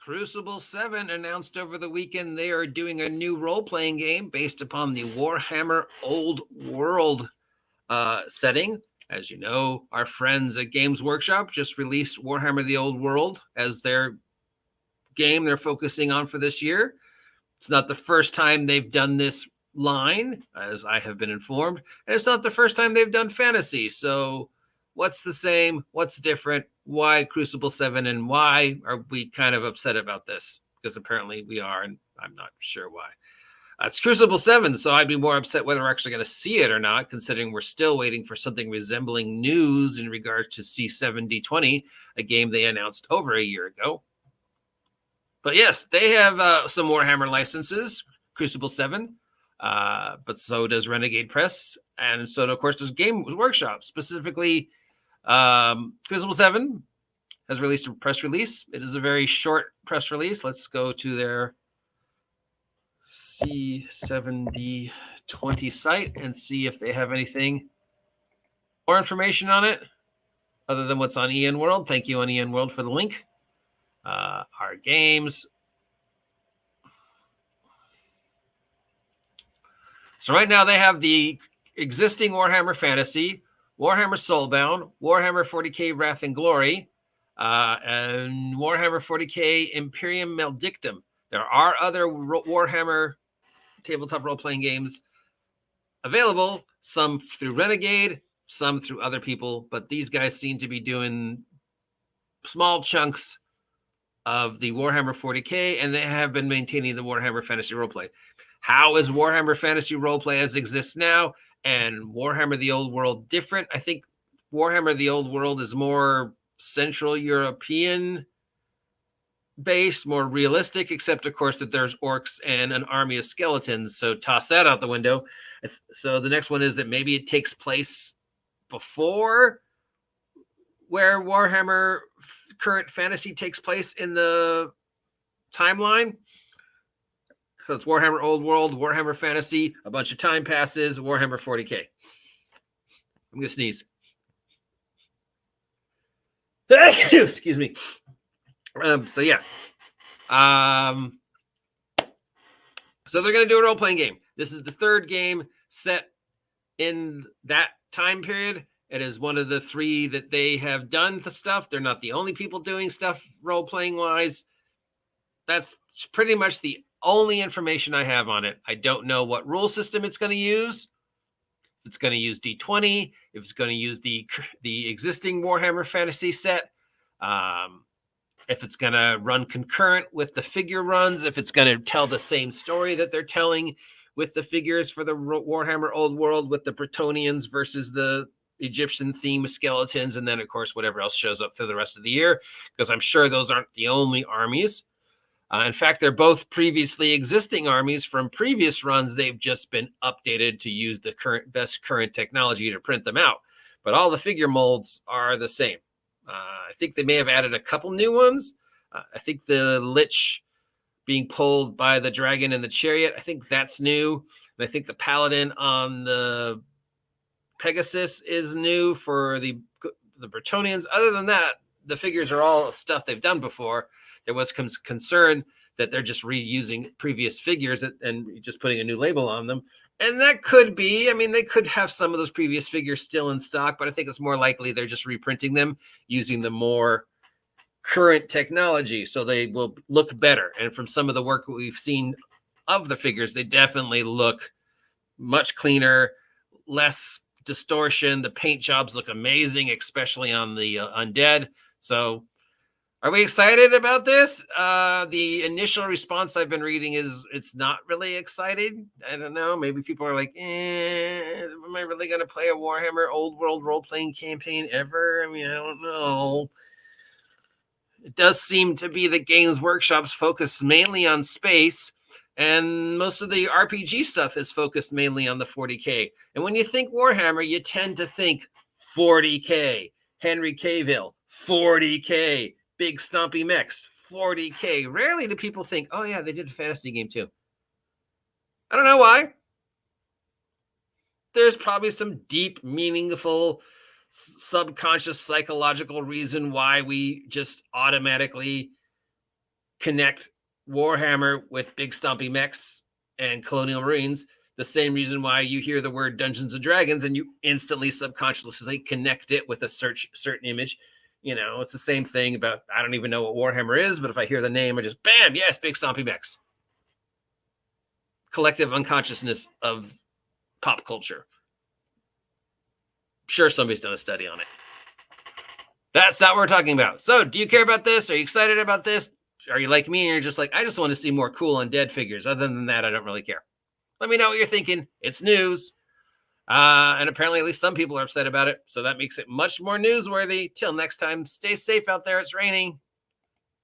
Crucible 7 announced over the weekend they are doing a new role-playing game based upon the Warhammer Old World setting. As you know, our friends at Games Workshop just released Warhammer the Old World as their game they're focusing on for this year. It's not the first time they've done this line, as I have been informed, and it's not the first time they've done fantasy. So what's the same? What's different? Why Crucible 7, and why are we kind of upset about this? Because apparently we are, and I'm not sure why. It's Crucible 7, so I'd be more upset whether we're actually going to see it or not, considering we're still waiting for something resembling news in regards to C7D20, a game they announced over a year ago. But yes, they have some Warhammer licenses, Crucible 7, but so does Renegade Press, and so, of course, does Games Workshop. Specifically, Crucible 7 has released a press release. It is a very short press release. Let's go to their C7D20 site and see if they have anything more information on it other than what's on ENWorld. Thank you on ENWorld for the link. Our games. So right now they have the existing Warhammer Fantasy, Warhammer Soulbound, Warhammer 40k Wrath and Glory, and Warhammer 40k Imperium Maledictum. There are other Warhammer tabletop role-playing games available, some through Renegade, some through other people, but these guys seem to be doing small chunks of the Warhammer 40k, and they have been maintaining the Warhammer Fantasy Roleplay. How is Warhammer Fantasy Roleplay as exists now and Warhammer the Old World different? I think Warhammer the Old World is more Central European based, more realistic, except of course that there's orcs and an army of skeletons, so toss that out the window. So the next one is that maybe it takes place before where Warhammer current fantasy takes place in the timeline. So it's Warhammer Old World, Warhammer Fantasy, a bunch of time passes, Warhammer 40k. I'm gonna sneeze. Excuse me. So yeah. So they're going to do a role-playing game. This is the third game set in that time period. It is one of the three that they have done the stuff. They're not the only people doing stuff role-playing wise. That's pretty much the only information I have on it. I don't know what rule system it's going to use. If it's going to use D20, if it's going to use the existing Warhammer Fantasy set, if it's going to run concurrent with the figure runs, if it's going to tell the same story that they're telling with the figures for the Warhammer Old World with the Bretonnians versus the Egyptian theme skeletons, and then, of course, whatever else shows up through the rest of the year, because I'm sure those aren't the only armies. In fact, they're both previously existing armies from previous runs. They've just been updated to use the best current technology to print them out. But all the figure molds are the same. I think they may have added a couple new ones. I think the Lich being pulled by the dragon and the chariot, I think that's new. And I think the paladin on the Pegasus is new for the Bretonnians. Other than that, the figures are all stuff they've done before. There was concern that they're just reusing previous figures and just putting a new label on them. And that could be, I mean, they could have some of those previous figures still in stock, but I think it's more likely they're just reprinting them using the more current technology, so they will look better. And from some of the work we've seen of the figures, they definitely look much cleaner, less distortion. The paint jobs look amazing, especially on the undead. So are we excited about this? The initial response I've been reading is it's not really excited. I don't know. Maybe people are like, am I really going to play a Warhammer Old World role-playing campaign ever? I mean, I don't know. It does seem to be that Games Workshop's focused mainly on space, and most of the RPG stuff is focused mainly on the 40k. And when you think Warhammer, you tend to think 40k, Henry Cavill, 40k, big stompy mechs, 40k. Rarely do people think, oh yeah, they did a fantasy game too. I don't know why. There's probably some deep, meaningful, subconscious, psychological reason why we just automatically connect Warhammer with big stompy mechs and colonial marines, the same reason why you hear the word Dungeons and Dragons and you instantly subconsciously connect it with a certain image. You know, it's the same thing about, I don't even know what Warhammer is, but if I hear the name, I just, bam, yes, big stompy mechs. Collective unconsciousness of pop culture. Sure, somebody's done a study on it. That's not what we're talking about. So, do you care about this? Are you excited about this? Are you like me and you're just like, I just want to see more cool undead figures. Other than that, I don't really care. Let me know what you're thinking. It's news. And apparently at least some people are upset about it. So that makes it much more newsworthy. Till next time, stay safe out there. It's raining.